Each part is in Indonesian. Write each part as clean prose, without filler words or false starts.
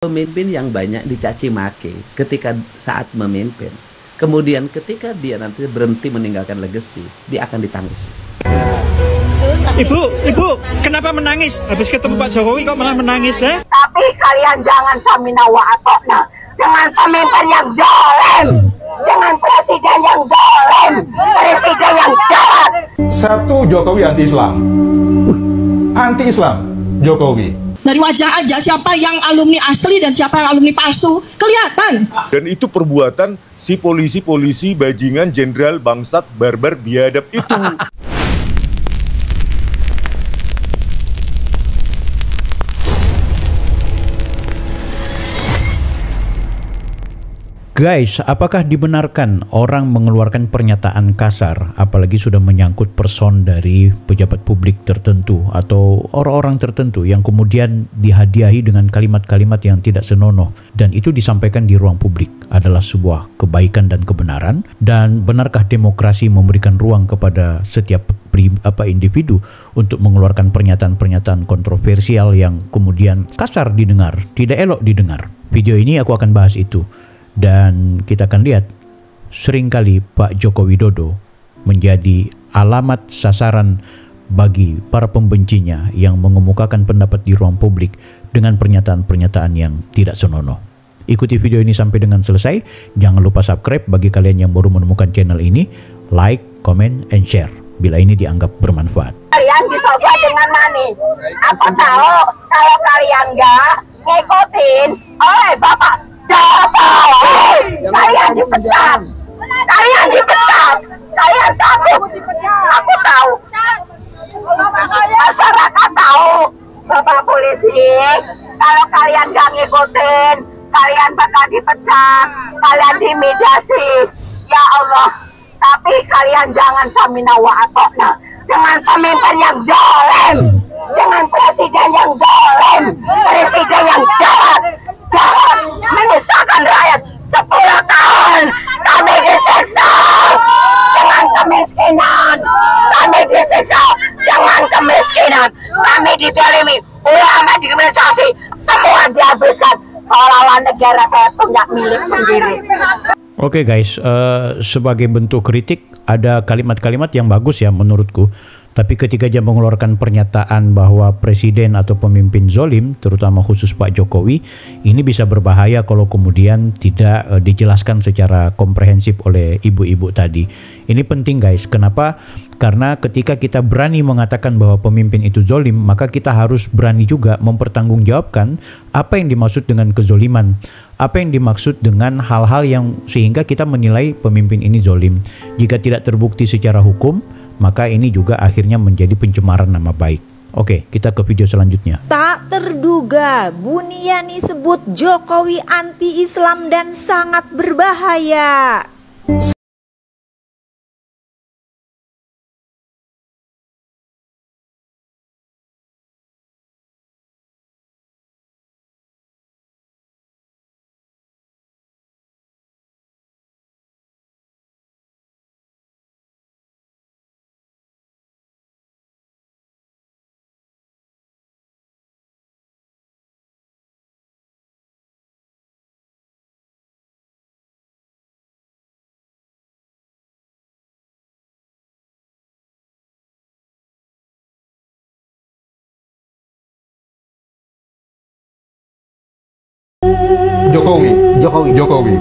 Pemimpin yang banyak dicaci maki ketika saat memimpin, kemudian ketika dia nanti berhenti meninggalkan legacy, dia akan ditangisi. Ibu, kenapa menangis? Habis ketemu Pak Jokowi kok malah menangis ya? Tapi kalian jangan samina wa atokna dengan pemimpin yang zalim, dengan presiden yang zalim, presiden yang jahat. Satu, Jokowi anti-Islam. Anti-Islam, Jokowi. Dari wajah aja siapa yang alumni asli dan siapa yang alumni palsu kelihatan. Dan itu perbuatan si polisi-polisi bajingan jenderal bangsat barbar biadab itu. Guys, apakah dibenarkan orang mengeluarkan pernyataan kasar, apalagi sudah menyangkut person dari pejabat publik tertentu atau orang-orang tertentu yang kemudian dihadiahi dengan kalimat-kalimat yang tidak senonoh dan itu disampaikan di ruang publik adalah sebuah kebaikan dan kebenaran? Dan benarkah demokrasi memberikan ruang kepada setiap individu untuk mengeluarkan pernyataan-pernyataan kontroversial yang kemudian kasar didengar, tidak elok didengar? Video ini aku akan bahas itu. Dan kita akan lihat seringkali Pak Joko Widodo menjadi alamat sasaran bagi para pembencinya yang mengemukakan pendapat di ruang publik dengan pernyataan-pernyataan yang tidak senonoh. Ikuti video ini sampai dengan selesai. Jangan lupa subscribe bagi kalian yang baru menemukan channel ini. Like, comment, and share bila ini dianggap bermanfaat. Kalian dicoba dengan money. Aku tahu kalau kalian nggak ngikutin oleh Bapak Jokowi, kalian dipecat, kalian takut, aku tahu, masyarakat tahu, Bapak polisi, kalau kalian gak ngikutin, kalian bakal dipecat, kalian dimediasi, ya Allah. Tapi kalian jangan samina wa atokna dengan pemimpin yang zalim, dengan presiden yang zalim, presiden yang jahat, menyusahkan rakyat 10 tahun kami disiksa dengan kemiskinan, kami disiksa dengan kemiskinan, kami didolimi, ulama dikriminalisasi, semua dihabiskan seolah-olah negara kayak punya milik sendiri. Oke guys, sebagai bentuk kritik ada kalimat-kalimat yang bagus ya menurutku. Tapi ketika dia mengeluarkan pernyataan bahwa presiden atau pemimpin zolim, terutama khusus Pak Jokowi, ini bisa berbahaya kalau kemudian tidak dijelaskan secara komprehensif oleh ibu-ibu tadi. Ini penting guys, kenapa? Karena ketika kita berani mengatakan bahwa pemimpin itu zolim, maka kita harus berani juga mempertanggungjawabkan apa yang dimaksud dengan kezoliman. Apa yang dimaksud dengan hal-hal yang sehingga kita menilai pemimpin ini zolim. Jika tidak terbukti secara hukum, maka ini juga akhirnya menjadi pencemaran nama baik. Oke, kita ke video selanjutnya. Tak terduga, Buniani sebut Jokowi anti-Islam dan sangat berbahaya. Jokowi.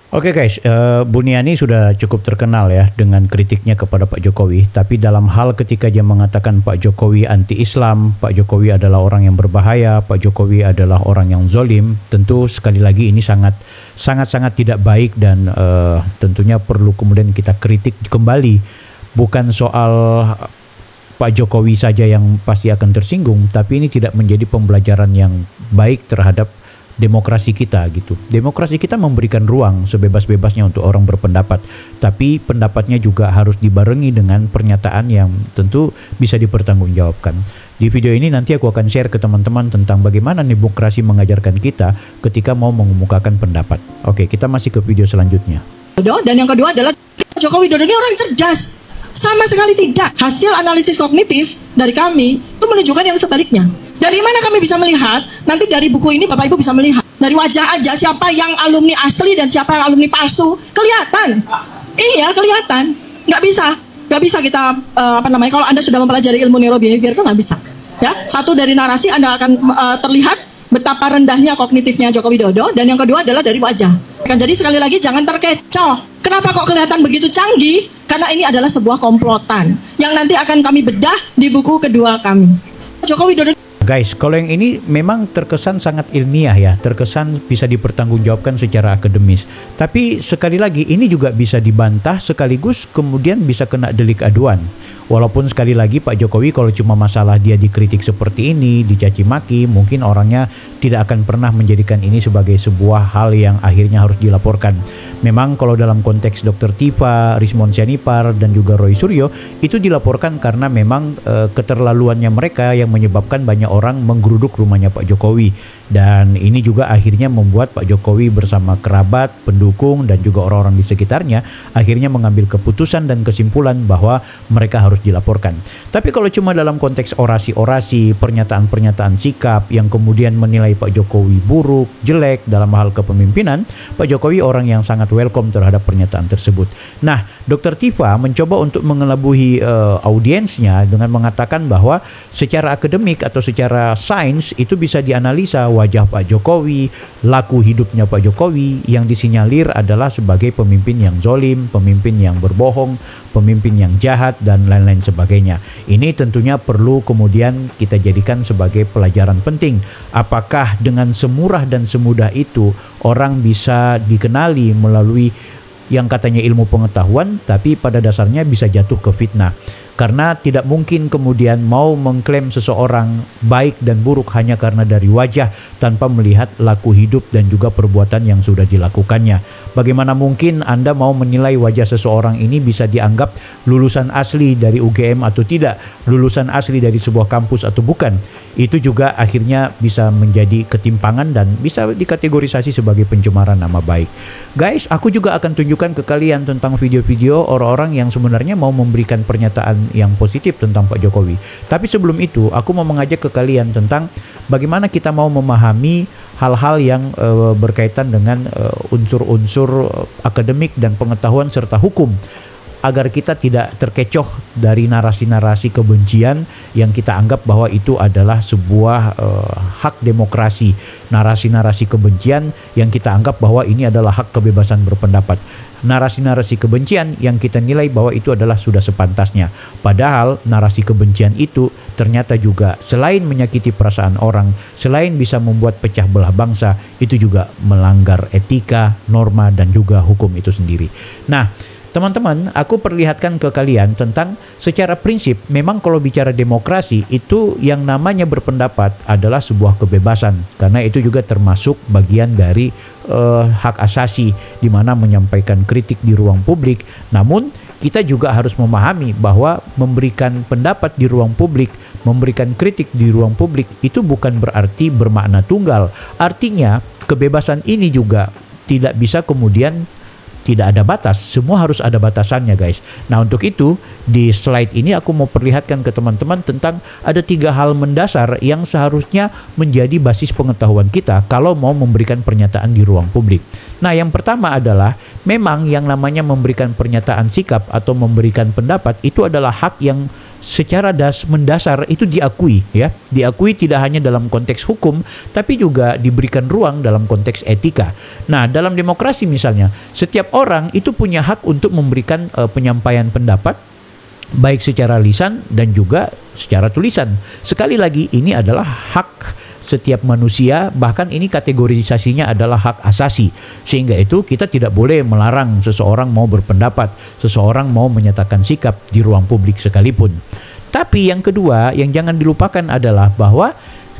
Oke guys, Buniani sudah cukup terkenal ya dengan kritiknya kepada Pak Jokowi. Tapi dalam hal ketika dia mengatakan Pak Jokowi anti-Islam, Pak Jokowi adalah orang yang berbahaya, Pak Jokowi adalah orang yang zolim, tentu sekali lagi ini sangat tidak baik dan tentunya perlu kemudian kita kritik kembali. Bukan soal Pak Jokowi saja yang pasti akan tersinggung, tapi ini tidak menjadi pembelajaran yang baik terhadap demokrasi kita gitu. Demokrasi kita memberikan ruang sebebas-bebasnya untuk orang berpendapat, tapi pendapatnya juga harus dibarengi dengan pernyataan yang tentu bisa dipertanggungjawabkan. Di video ini nanti aku akan share ke teman-teman tentang bagaimana demokrasi mengajarkan kita ketika mau mengemukakan pendapat. Oke, kita masih ke video selanjutnya. Dan yang kedua adalah Joko Widodo ini orang cerdas. Sama sekali tidak. Hasil analisis kognitif dari kami itu menunjukkan yang sebaliknya. Dari mana kami bisa melihat? Nanti dari buku ini Bapak Ibu bisa melihat. Dari wajah aja siapa yang alumni asli dan siapa yang alumni palsu. Kelihatan. Iya, kelihatan. Nggak bisa kita, kalau Anda sudah mempelajari ilmu neurobehavior itu nggak bisa. Ya, satu dari narasi Anda akan terlihat betapa rendahnya kognitifnya Joko Widodo, dan yang kedua adalah dari wajah. Jadi sekali lagi jangan terkecoh. Kenapa kok kelihatan begitu canggih? Karena ini adalah sebuah komplotan yang nanti akan kami bedah di buku kedua kami. Joko Widodo. Guys, kalau yang ini memang terkesan sangat ilmiah ya, terkesan bisa dipertanggungjawabkan secara akademis. Tapi sekali lagi ini juga bisa dibantah sekaligus kemudian bisa kena delik aduan. Walaupun sekali lagi Pak Jokowi kalau cuma masalah dia dikritik seperti ini, dicaci maki, mungkin orangnya tidak akan pernah menjadikan ini sebagai sebuah hal yang akhirnya harus dilaporkan. Memang kalau dalam konteks Dr. Tifa, Rismon Sianipar, dan juga Roy Suryo, itu dilaporkan karena memang keterlaluannya mereka yang menyebabkan banyak orang menggeruduk rumahnya Pak Jokowi. Dan ini juga akhirnya membuat Pak Jokowi bersama kerabat, pendukung, dan juga orang-orang di sekitarnya akhirnya mengambil keputusan dan kesimpulan bahwa mereka harus dilaporkan. Tapi kalau cuma dalam konteks orasi-orasi, pernyataan-pernyataan sikap yang kemudian menilai Pak Jokowi buruk, jelek dalam hal kepemimpinan, Pak Jokowi orang yang sangat welcome terhadap pernyataan tersebut. Nah, Dr. Tifa mencoba untuk mengelabui audiensnya dengan mengatakan bahwa secara akademik atau secara sains itu bisa dianalisa wajah Pak Jokowi, laku hidupnya Pak Jokowi yang disinyalir adalah sebagai pemimpin yang zolim, pemimpin yang berbohong, pemimpin yang jahat, dan lain-lain sebagainya. Ini tentunya perlu kemudian kita jadikan sebagai pelajaran penting. Apakah dengan semurah dan semudah itu orang bisa dikenali melalui yang katanya ilmu pengetahuan, tapi pada dasarnya bisa jatuh ke fitnah. Karena tidak mungkin kemudian mau mengklaim seseorang baik dan buruk hanya karena dari wajah tanpa melihat laku hidup dan juga perbuatan yang sudah dilakukannya. Bagaimana mungkin Anda mau menilai wajah seseorang ini bisa dianggap lulusan asli dari UGM atau tidak, lulusan asli dari sebuah kampus atau bukan. Itu juga akhirnya bisa menjadi ketimpangan dan bisa dikategorisasi sebagai pencemaran nama baik. Guys, aku juga akan tunjukkan ke kalian tentang video-video orang-orang yang sebenarnya mau memberikan pernyataan yang positif tentang Pak Jokowi. Tapi sebelum itu, aku mau mengajak ke kalian tentang bagaimana kita mau memahami hal-hal yang berkaitan dengan unsur-unsur akademik dan pengetahuan serta hukum, agar kita tidak terkecoh dari narasi-narasi kebencian yang kita anggap bahwa itu adalah sebuah hak demokrasi. Narasi-narasi kebencian yang kita anggap bahwa ini adalah hak kebebasan berpendapat. Narasi-narasi kebencian yang kita nilai bahwa itu adalah sudah sepantasnya. Padahal narasi kebencian itu ternyata juga selain menyakiti perasaan orang, selain bisa membuat pecah belah bangsa, itu juga melanggar etika, norma, dan juga hukum itu sendiri. Nah, teman-teman, aku perlihatkan ke kalian tentang secara prinsip memang kalau bicara demokrasi itu yang namanya berpendapat adalah sebuah kebebasan, karena itu juga termasuk bagian dari hak asasi di mana menyampaikan kritik di ruang publik. Namun kita juga harus memahami bahwa memberikan pendapat di ruang publik, memberikan kritik di ruang publik itu bukan berarti bermakna tunggal. Artinya kebebasan ini juga tidak bisa kemudian tidak ada batas, semua harus ada batasannya guys. Nah untuk itu di slide ini aku mau perlihatkan ke teman-teman tentang ada 3 hal mendasar yang seharusnya menjadi basis pengetahuan kita kalau mau memberikan pernyataan di ruang publik. Nah yang pertama adalah memang yang namanya memberikan pernyataan sikap atau memberikan pendapat itu adalah hak yang secara mendasar itu diakui ya, diakui tidak hanya dalam konteks hukum tapi juga diberikan ruang dalam konteks etika. Nah, dalam demokrasi misalnya, setiap orang itu punya hak untuk memberikan penyampaian pendapat baik secara lisan dan juga secara tulisan. Sekali lagi ini adalah hak setiap manusia, bahkan ini kategorisasinya adalah hak asasi. Sehingga itu kita tidak boleh melarang seseorang mau berpendapat, seseorang mau menyatakan sikap di ruang publik sekalipun. Tapi yang kedua, yang jangan dilupakan adalah bahwa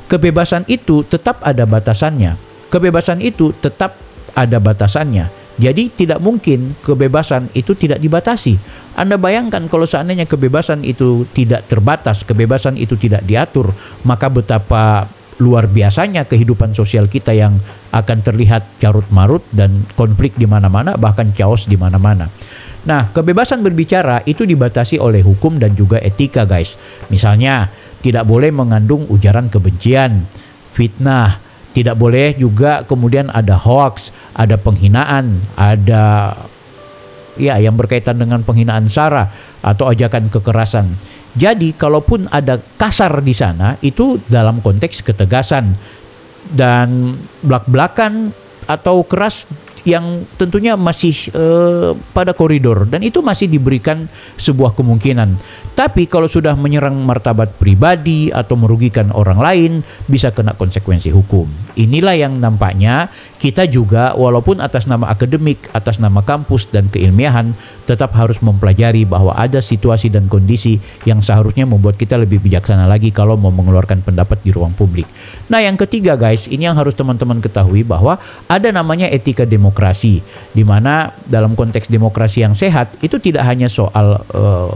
kebebasan itu tetap ada batasannya. Kebebasan itu tetap ada batasannya. Jadi tidak mungkin kebebasan itu tidak dibatasi. Anda bayangkan kalau seandainya kebebasan itu tidak terbatas, kebebasan itu tidak diatur, maka betapa luar biasanya kehidupan sosial kita yang akan terlihat carut-marut dan konflik di mana-mana, bahkan chaos di mana-mana. Nah, kebebasan berbicara itu dibatasi oleh hukum dan juga etika, guys. Misalnya, tidak boleh mengandung ujaran kebencian, fitnah, tidak boleh juga kemudian ada hoax, ada penghinaan, ada yang berkaitan dengan penghinaan sara atau ajakan kekerasan. Jadi kalaupun ada kasar di sana itu dalam konteks ketegasan dan belak-belakan atau keras yang tentunya masih pada koridor, dan itu masih diberikan sebuah kemungkinan. Tapi kalau sudah menyerang martabat pribadi atau merugikan orang lain, bisa kena konsekuensi hukum. Inilah yang nampaknya kita juga walaupun atas nama akademik, atas nama kampus dan keilmiahan, tetap harus mempelajari bahwa ada situasi dan kondisi yang seharusnya membuat kita lebih bijaksana lagi kalau mau mengeluarkan pendapat di ruang publik. Nah, yang ketiga guys, ini yang harus teman-teman ketahui bahwa ada namanya etika demokrasi, di mana dalam konteks demokrasi yang sehat itu tidak hanya soal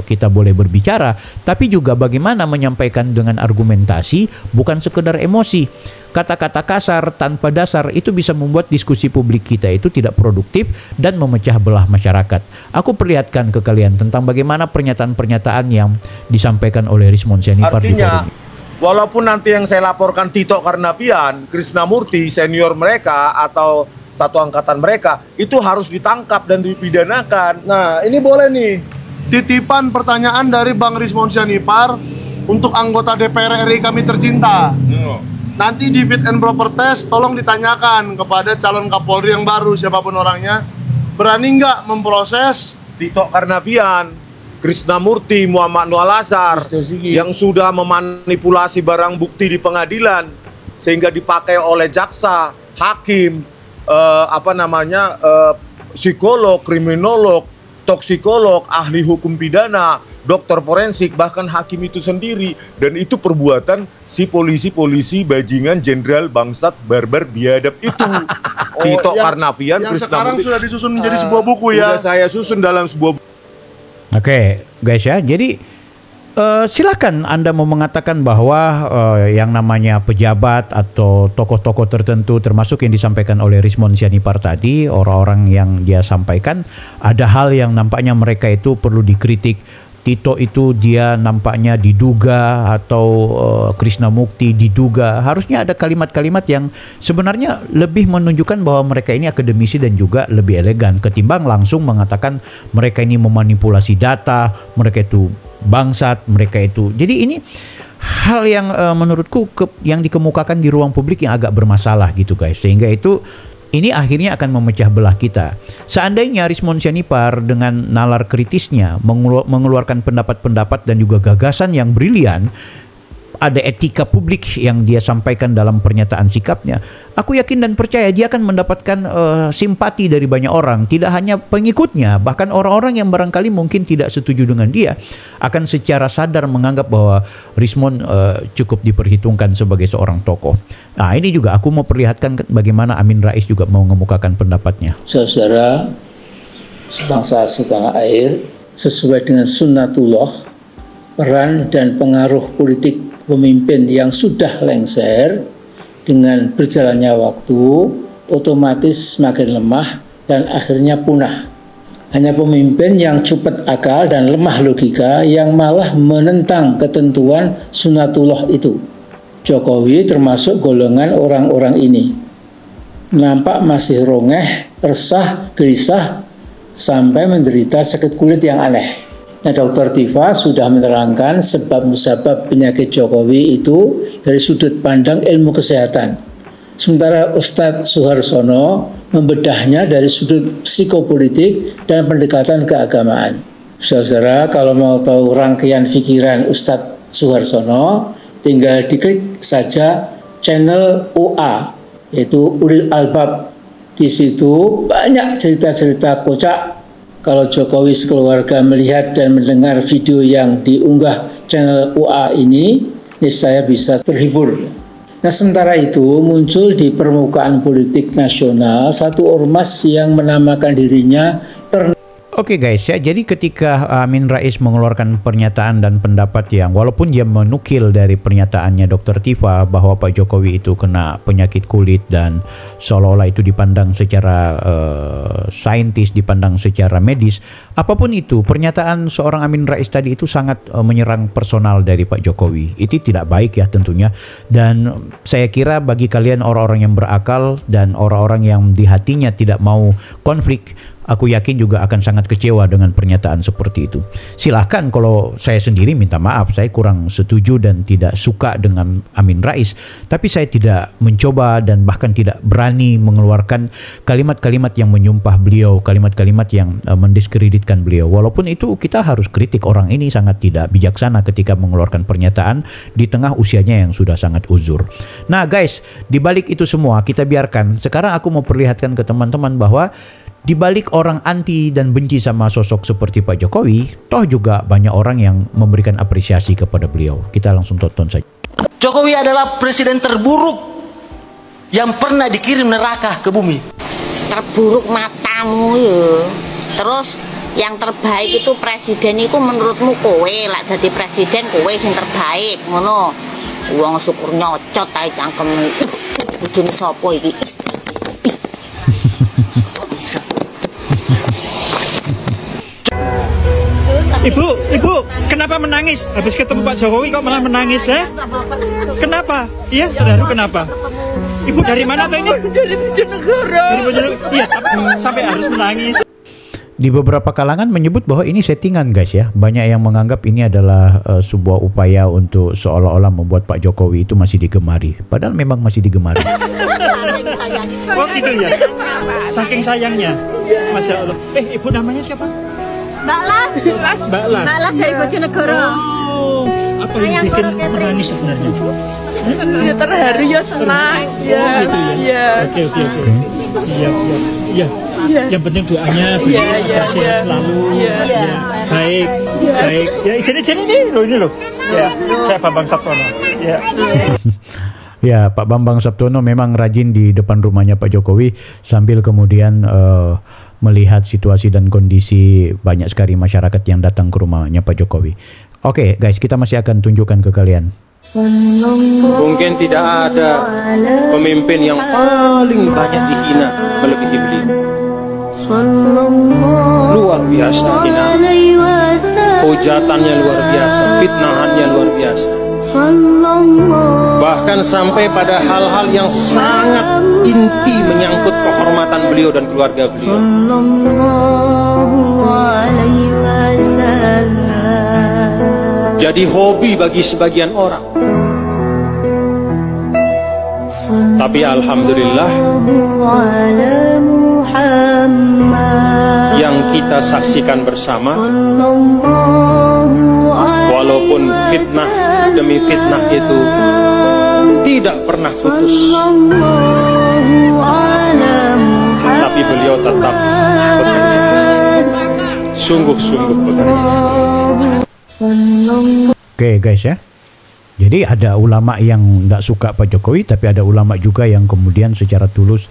kita boleh berbicara, tapi juga bagaimana menyampaikan dengan argumentasi, bukan sekedar emosi. Kata-kata kasar tanpa dasar itu bisa membuat diskusi publik kita itu tidak produktif dan memecah belah masyarakat. Aku perlihatkan ke kalian tentang bagaimana pernyataan-pernyataan yang disampaikan oleh Rismond Sianipar. Artinya, walaupun nanti yang saya laporkan Tito Karnavian, Krisnamurti, senior mereka atau satu angkatan mereka, itu harus ditangkap dan dipidanakan. Nah, ini boleh nih, titipan pertanyaan dari Bang Rismond Sianipar untuk anggota DPR RI kami tercinta. Nanti di fit and proper test, tolong ditanyakan kepada calon Kapolri yang baru, siapapun orangnya, berani nggak memproses Tito Karnavian, Krisnamurti, Muhammad Nur Al-Azhar yang sudah memanipulasi barang bukti di pengadilan sehingga dipakai oleh jaksa, hakim, psikolog, kriminolog, toksikolog, ahli hukum pidana, dokter forensik, bahkan hakim itu sendiri. Dan itu perbuatan si polisi-polisi bajingan jenderal bangsat barbar biadab itu. Tito Karnavian, yang sekarang sudah disusun menjadi sebuah buku ya. Sudah saya susun dalam sebuah buku. Oke, guys ya, jadi silakan Anda mau mengatakan bahwa yang namanya pejabat atau tokoh-tokoh tertentu, termasuk yang disampaikan oleh Rismond Sianipar tadi, orang-orang yang dia sampaikan, ada hal yang nampaknya mereka itu perlu dikritik. Tito itu dia nampaknya diduga, atau Krisnamukti diduga. Harusnya ada kalimat-kalimat yang sebenarnya lebih menunjukkan bahwa mereka ini akademisi dan juga lebih elegan ketimbang langsung mengatakan mereka ini memanipulasi data, mereka itu bangsat, mereka itu. Jadi ini hal yang menurutku yang dikemukakan di ruang publik yang agak bermasalah gitu guys, sehingga itu ini akhirnya akan memecah belah kita. Seandainya Rismond Sianipar dengan nalar kritisnya mengeluarkan pendapat-pendapat dan juga gagasan yang brilian, ada etika publik yang dia sampaikan dalam pernyataan sikapnya, aku yakin dan percaya dia akan mendapatkan simpati dari banyak orang, tidak hanya pengikutnya, bahkan orang-orang yang barangkali mungkin tidak setuju dengan dia akan secara sadar menganggap bahwa Rismond cukup diperhitungkan sebagai seorang tokoh. Nah, ini juga aku mau perlihatkan bagaimana Amin Rais juga mau mengemukakan pendapatnya. Saudara sebangsa setanah air, sesuai dengan sunnatullah, peran dan pengaruh politik pemimpin yang sudah lengser dengan berjalannya waktu otomatis semakin lemah dan akhirnya punah. Hanya pemimpin yang cepat akal dan lemah logika yang malah menentang ketentuan sunnatullah itu. Jokowi termasuk golongan orang-orang ini. Nampak masih rongeh, resah, gelisah, sampai menderita sakit kulit yang aneh. Nah, Dr. Tifa sudah menerangkan sebab-musabab penyakit Jokowi itu dari sudut pandang ilmu kesehatan. Sementara Ustadz Suharsono membedahnya dari sudut psikopolitik dan pendekatan keagamaan. Saudara, kalau mau tahu rangkaian pikiran Ustadz Suharsono, tinggal diklik saja channel UA, yaitu Ulil Albab. Di situ banyak cerita-cerita kocak. Kalau Jokowi sekeluarga melihat dan mendengar video yang diunggah channel UA ini, niscaya bisa terhibur. Nah, sementara itu muncul di permukaan politik nasional satu ormas yang menamakan dirinya Oke guys ya, jadi ketika Amin Rais mengeluarkan pernyataan dan pendapat yang walaupun dia menukil dari pernyataannya Dr. Tifa bahwa Pak Jokowi itu kena penyakit kulit dan seolah-olah itu dipandang secara saintis, dipandang secara medis, apapun itu, pernyataan seorang Amin Rais tadi itu sangat menyerang personal dari Pak Jokowi. Itu tidak baik ya tentunya, dan saya kira bagi kalian orang-orang yang berakal dan orang-orang yang di hatinya tidak mau konflik, aku yakin juga akan sangat kecewa dengan pernyataan seperti itu. Silahkan, kalau saya sendiri minta maaf, saya kurang setuju dan tidak suka dengan Amin Rais. Tapi saya tidak mencoba dan bahkan tidak berani mengeluarkan kalimat-kalimat yang menyumpah beliau, kalimat-kalimat yang mendiskreditkan beliau. Walaupun itu kita harus kritik, orang ini sangat tidak bijaksana ketika mengeluarkan pernyataan di tengah usianya yang sudah sangat uzur. Nah guys, di balik itu semua kita biarkan. Sekarang aku mau perlihatkan ke teman-teman bahwa di balik orang anti dan benci sama sosok seperti Pak Jokowi, toh juga banyak orang yang memberikan apresiasi kepada beliau. Kita langsung tonton saja. Jokowi adalah presiden terburuk yang pernah dikirim neraka ke bumi. Terburuk matamu ya. Terus yang terbaik itu presiden itu menurutmu kowe lah jadi presiden kowe yang terbaik ngono. Wong syukur nyocot ae cangkeme. Bojone sapa iki? Ibu, kenapa menangis? Habis ketemu Pak Jokowi kok malah menangis, ya? Kenapa? Iya, terharu kenapa? Ibu dari mana tuh ini? Dari Bojonegoro. Dari Bojonegoro. Iya, sampai harus menangis. Di beberapa kalangan menyebut bahwa ini settingan guys ya. Banyak yang menganggap ini adalah sebuah upaya untuk seolah-olah membuat Pak Jokowi itu masih digemari. Padahal memang masih digemari. Oh gitu ya? Saking sayangnya. Masya Allah. Ibu namanya siapa? Mbak Las. Mbak Las. Mbak Las dari Bojonegoro. Oh, apa yang bikin menangis sebenarnya? Ya terharu ya, senang. Oh gitu ya? Oke. Siap. Iya. Yang penting doanya sehat selalu. Baik. Ya ini loh. Ya, saya Bambang Saptono. Ya. Ya, Pak Bambang Saptono memang rajin di depan rumahnya Pak Jokowi sambil kemudian melihat situasi dan kondisi banyak sekali masyarakat yang datang ke rumahnya Pak Jokowi. Oke, guys, kita masih akan tunjukkan ke kalian. Mungkin tidak ada pemimpin yang paling banyak dihina melebihi beliau. Luar biasa hina, hujatannya luar biasa, fitnahannya luar biasa. Bahkan sampai pada hal-hal yang sangat inti menyangkut kehormatan beliau dan keluarga beliau. Jadi hobi bagi sebagian orang. Tapi alhamdulillah yang kita saksikan bersama, walaupun fitnah demi fitnah itu tidak pernah putus, tapi beliau tetap bekerja, sungguh-sungguh bekerja. Oke guys ya, jadi ada ulama yang tidak suka Pak Jokowi, tapi ada ulama juga yang kemudian secara tulus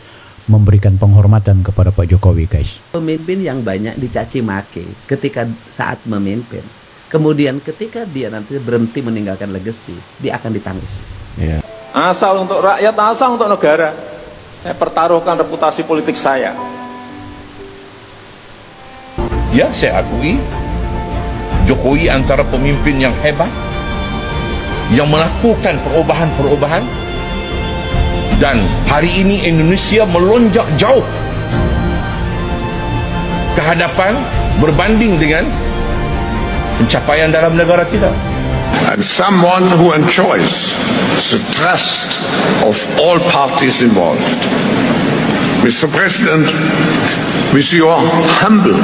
memberikan penghormatan kepada Pak Jokowi guys. Pemimpin yang banyak dicaci maki ketika saat memimpin, kemudian ketika dia nanti berhenti meninggalkan legacy, dia akan ditangis. Yeah. Asal untuk rakyat, asal untuk negara. Saya pertaruhkan reputasi politik saya. Ya, saya akui Jokowi antara pemimpin yang hebat, yang melakukan perubahan-perubahan, dan hari ini Indonesia melonjak jauh ke hadapan berbanding dengan pencapaian dalam negara kita. And someone who enjoys the trust of all parties involved. Mr. President, with your humble,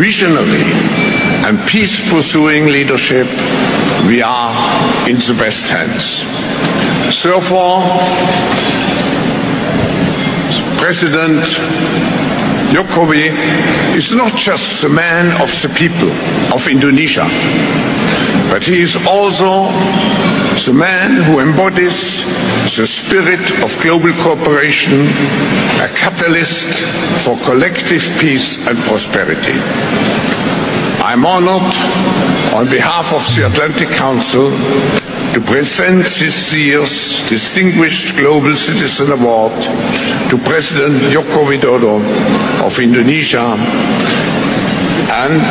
visionary and peace-pursuing leadership, we are in the best hands. Therefore, President Jokowi is not just the man of the people of Indonesia, but he is also the man who embodies the spirit of global cooperation, a catalyst for collective peace and prosperity. I'm honored, on behalf of the Atlantic Council, to present this year's Distinguished Global Citizen Award to President Joko Widodo of Indonesia, and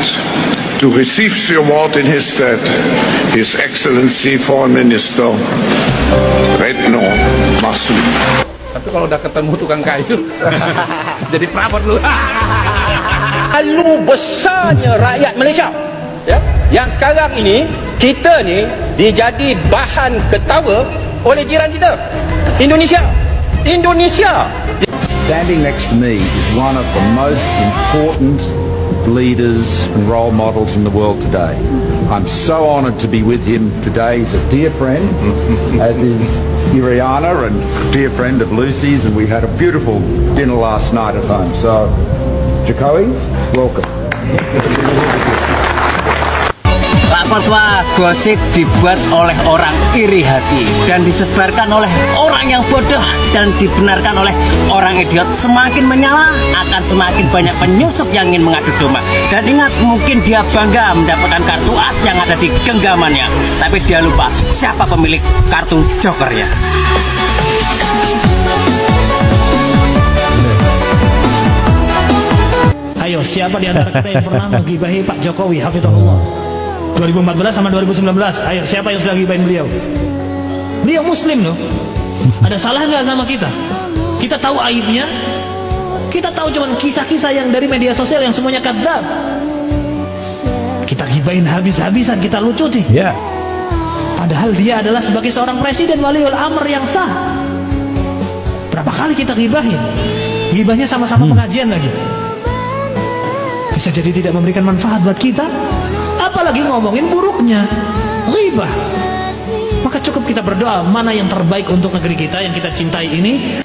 to receive the award in his stead, His Excellency Foreign Minister Retno Marsudi. Tapi kalau udah ketemu tukang kayu, jadi prapor lu. Lalu besarnya rakyat Malaysia, ya, yang sekarang ini kita ni dijadi bahan ketawa oleh jiran kita, Indonesia. Standing next to me is one of the most important leaders and role models in the world today. I'm so honoured to be with him today. He's a dear friend, as is Iriana, and dear friend of Lucy's, and we had a beautiful dinner last night at home. So, Jokowi, welcome. Fatwa gosip dibuat oleh orang iri hati dan disebarkan oleh orang yang bodoh dan dibenarkan oleh orang idiot. Semakin menyala, akan semakin banyak penyusup yang ingin mengadu domba. Dan ingat, mungkin dia bangga mendapatkan kartu as yang ada di genggamannya, tapi dia lupa siapa pemilik kartu jokernya. Ayo, siapa di antara kita yang pernah menggibahi Pak Jokowi, hafizahullah? 2014 sama 2019, ayo siapa yang sudah gibahin beliau? Beliau muslim loh. Ada salah nggak sama kita? Kita tahu aibnya, kita tahu cuman kisah-kisah yang dari media sosial yang semuanya kadzab. Kita gibahin habis-habisan, kita lucuti. Ya. Padahal dia adalah sebagai seorang presiden waliul amr yang sah. Berapa kali kita gibahin? Gibahnya sama-sama pengajian lagi. Bisa jadi tidak memberikan manfaat buat kita, apalagi ngomongin buruknya, ghibah. Maka cukup kita berdoa, mana yang terbaik untuk negeri kita yang kita cintai ini.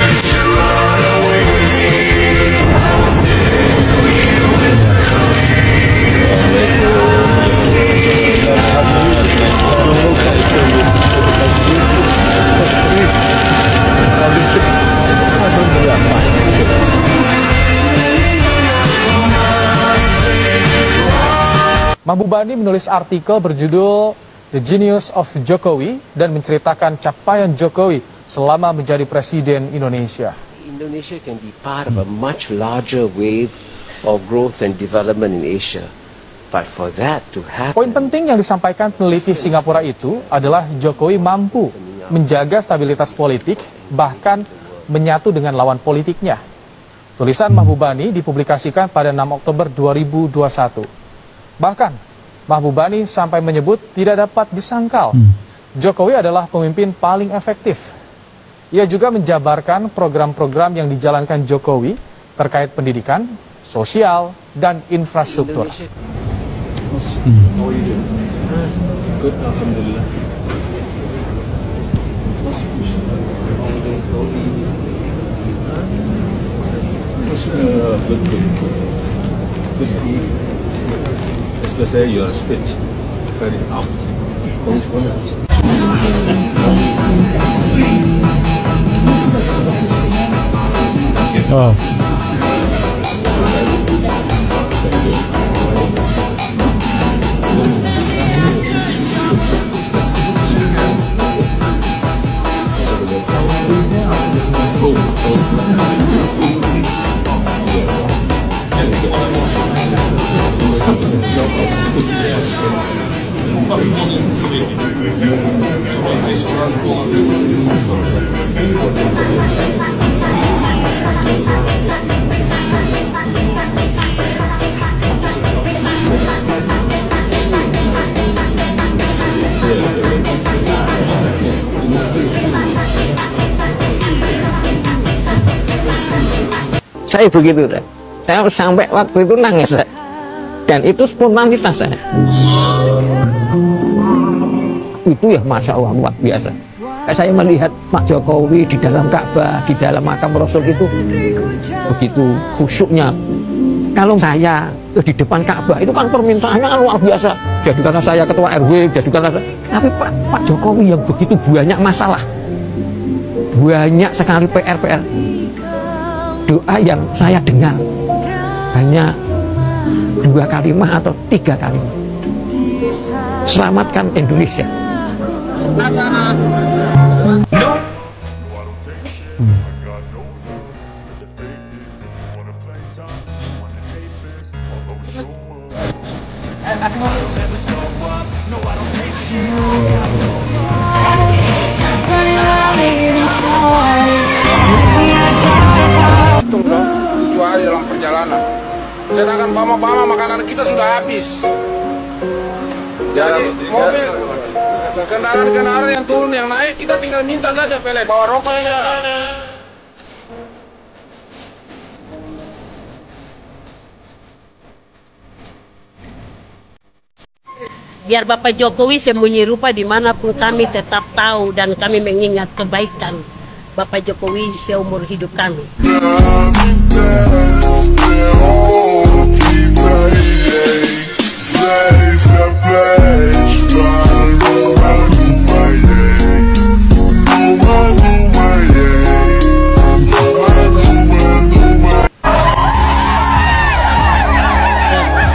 Mahbubani menulis artikel berjudul The Genius of Jokowi dan menceritakan capaian Jokowi selama menjadi presiden Indonesia. Indonesia can be part of a much larger wave of growth and development in Asia. But for that to happen, poin penting yang disampaikan peneliti Singapura itu adalah Jokowi mampu menjaga stabilitas politik, bahkan menyatu dengan lawan politiknya. Tulisan Mahbubani dipublikasikan pada 6 Oktober 2021. Bahkan, Mahbubani sampai menyebut tidak dapat disangkal Jokowi adalah pemimpin paling efektif. Ia juga menjabarkan program-program yang dijalankan Jokowi terkait pendidikan, sosial, dan infrastruktur. Especially your speech, very up. Oh. Saya begitu, saya sampai waktu itu nangis, dan itu spontanitas saya. Itu ya Masya Allah luar biasa. Saya melihat Pak Jokowi di dalam Ka'bah, di dalam makam Rasul itu begitu khusyuknya, Kalau saya di depan Ka'bah itu kan permintaannya kan luar biasa. Jadikanlah saya ketua RW, jadikanlah saya. Tapi Pak Jokowi yang begitu banyak masalah, banyak sekali PR. Doa yang saya dengar hanya 2 kalimat atau 3 kalimat. Selamatkan Indonesia. Tunggu 7 hari dalam perjalanan. Sedangkan bama-bama makanan kita sudah habis. Jadi mobil, kendaraan-kendaraan yang turun yang naik kita tinggal minta saja pelet bawa rokoknya. Biar Bapak Jokowi sembunyi rupa dimanapun kami tetap tahu dan kami mengingat kebaikan Bapak Jokowi seumur hidup kami.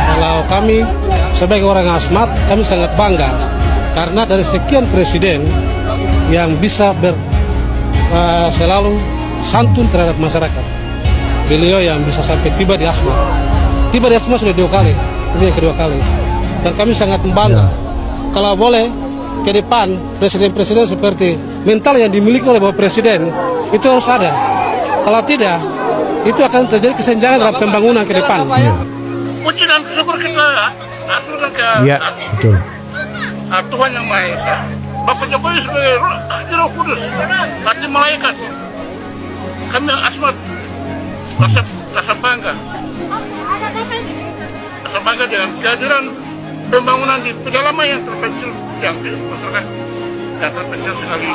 Kalau kami sebagai orang Asmat, kami sangat bangga karena dari sekian presiden yang bisa selalu santun terhadap masyarakat, beliau yang bisa sampai tiba di Asmat. Tiba di Asmat sudah 2 kali, ini yang kedua kali. Dan kami sangat bangga. Kalau boleh ke depan presiden-presiden seperti mental yang dimiliki oleh Bapak Presiden itu harus ada. Kalau tidak, itu akan terjadi kesenjangan dalam pembangunan ke depan. Puji dan syukur kita aturkan ke Tuhan Yang Maha Esa. Bapak Jokowi sebagai Roh Kudus, hati malaikat. Kami Asmat rasa bangga. Rasa bangga dengan kehadiran pembangunan di pedalaman yang terpencil, yang di masyarakat yang terpencil sekali.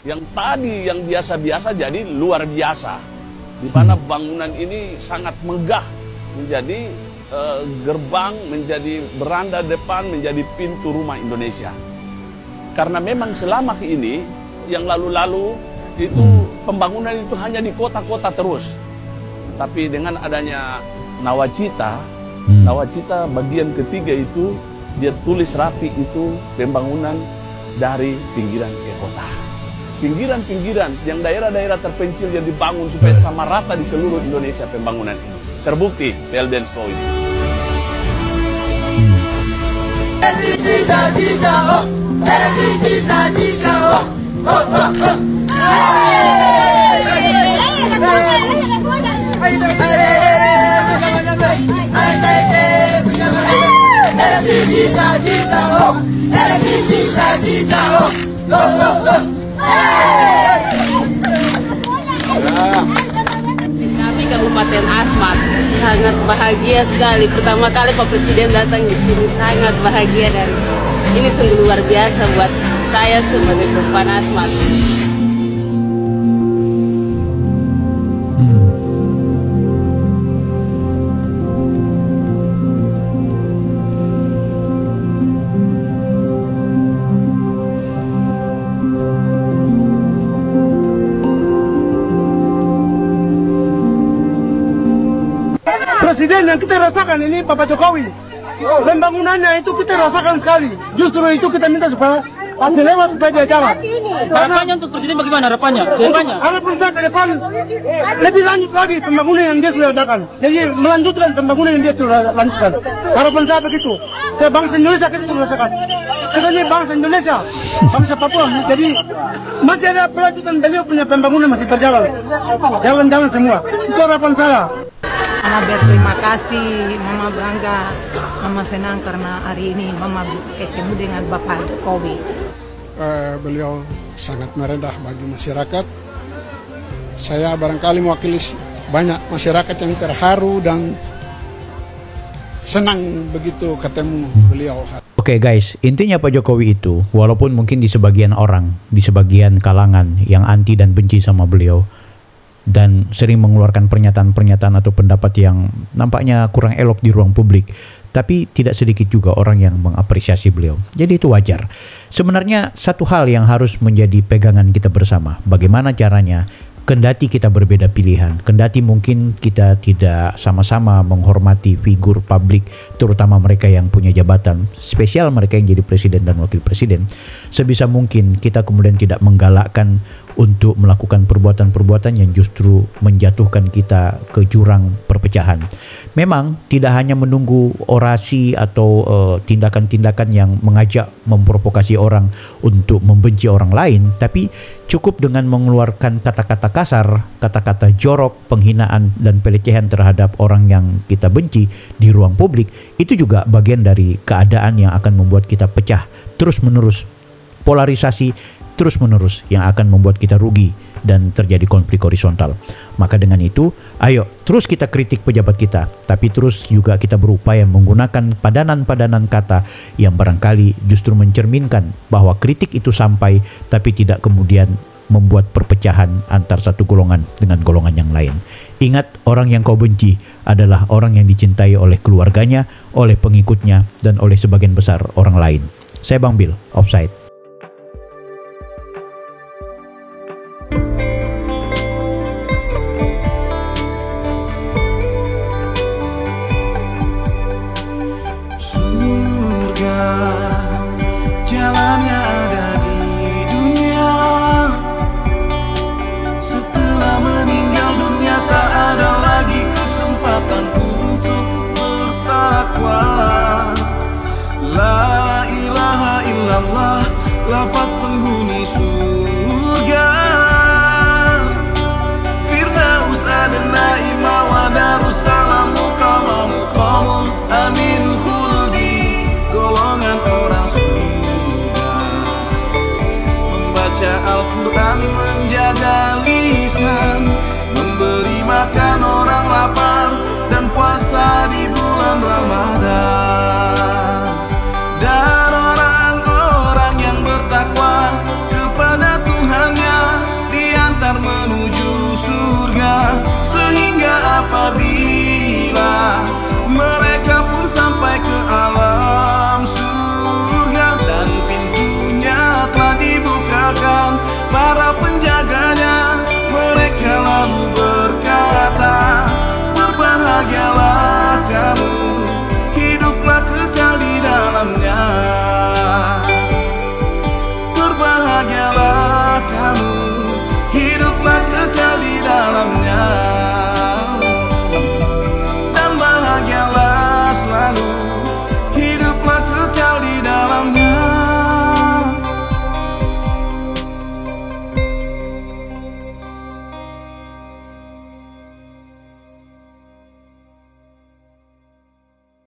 Yang tadi yang biasa-biasa jadi luar biasa, di mana bangunan ini sangat megah, menjadi gerbang, menjadi beranda depan, menjadi pintu rumah Indonesia. Karena memang selama ini yang lalu-lalu itu pembangunan itu hanya di kota-kota terus. Tapi dengan adanya Nawacita, Nawacita bagian ketiga itu dia tulis rapi itu pembangunan dari pinggiran ke kota. Pinggiran-pinggiran yang daerah-daerah terpencil yang dibangun supaya sama rata di seluruh Indonesia pembangunan ini. Terbukti PLDN Slow ini. Kami Kabupaten Asmat sangat bahagia sekali. Pertama kali Pak Presiden datang di sini, sangat bahagia dan ini sungguh luar biasa buat saya sebagai perempuan Asmat. Presiden yang kita rasakan ini Bapak Jokowi. Pembangunannya itu kita rasakan sekali. Justru itu kita minta supaya masih lewat supaya dia jalan. Harapannya untuk Presiden bagaimana harapannya? Harapan saya ke depan lebih lanjut lagi pembangunan yang dia sudah lakukan. Jadi melanjutkan pembangunan yang dia sudah lanjutkan. Harapan saya begitu. Saya bangsa Indonesia kita sudah rasakan. Kita ini bangsa Indonesia, bangsa Papua. Jadi masih ada pelanjutan beliau punya pembangunan masih berjalan. Jalan-jalan semua. Itu harapan saya. Mama berterima kasih, Mama bangga, Mama senang karena hari ini Mama bisa ketemu dengan Bapak Jokowi. Beliau sangat merendah bagi masyarakat. Saya barangkali mewakili banyak masyarakat yang terharu dan senang begitu ketemu beliau. Oke guys, intinya Pak Jokowi itu, walaupun mungkin di sebagian orang, di sebagian kalangan yang anti dan benci sama beliau, dan sering mengeluarkan pernyataan-pernyataan atau pendapat yang nampaknya kurang elok di ruang publik, tapi tidak sedikit juga orang yang mengapresiasi beliau. Jadi itu wajar. Sebenarnya satu hal yang harus menjadi pegangan kita bersama, bagaimana caranya, kendati kita berbeda pilihan, kendati mungkin kita tidak sama-sama menghormati figur publik, terutama mereka yang punya jabatan, spesial mereka yang jadi presiden dan wakil presiden, sebisa mungkin kita kemudian tidak menggalakkan untuk melakukan perbuatan-perbuatan yang justru menjatuhkan kita ke jurang perpecahan. Memang tidak hanya menunggu orasi atau tindakan-tindakan yang mengajak memprovokasi orang untuk membenci orang lain, tapi cukup dengan mengeluarkan kata-kata kasar, kata-kata jorok, penghinaan dan pelecehan terhadap orang yang kita benci di ruang publik, itu juga bagian dari keadaan yang akan membuat kita pecah terus-menerus. Polarisasi terus-menerus yang akan membuat kita rugi dan terjadi konflik horizontal. Maka dengan itu, ayo terus kita kritik pejabat kita, tapi terus juga kita berupaya menggunakan padanan-padanan kata yang barangkali justru mencerminkan bahwa kritik itu sampai, tapi tidak kemudian membuat perpecahan antar satu golongan dengan golongan yang lain. Ingat, orang yang kau benci adalah orang yang dicintai oleh keluarganya, oleh pengikutnya, dan oleh sebagian besar orang lain. Saya Bang Bil, Offside. Jalannya ada di dunia. Setelah meninggal dunia tak ada lagi kesempatan untuk bertakwa. La ilaha illallah, lafaz penghuni surga. Firdaus adna ima wa darussalam muqamamu qamun amin khuldi, golongan orang surga. Membaca Al-Quran, menjaga lisan, memberi makan orang lapar, dan puasa di bulan Ramadan. Dan orang-orang yang bertakwa kepada Tuhannya diantar menuju surga. Sehingga apabila mereka pun sampai ke alam surga dan pintunya telah dibukakan, para penjaga